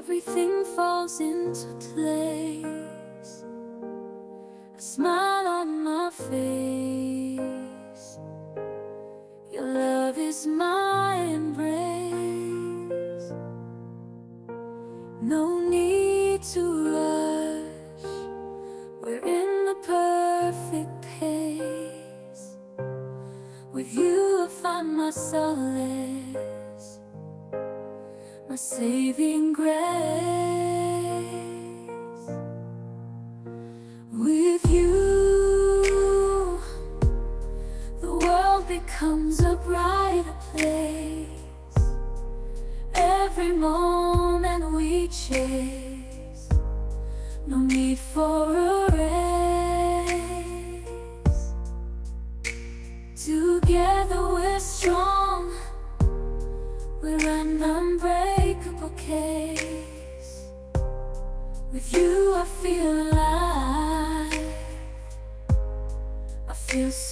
everything falls into place. A smile on my face. Your love is my embrace. No need to rush, we're in the perfect pace. With you I find my solace, my saving grace. With you, the world becomes a brighter place. Every moment we chase, no need for a race. Together we're strong, we're an unbreakable case. With you I feel alive, I feel so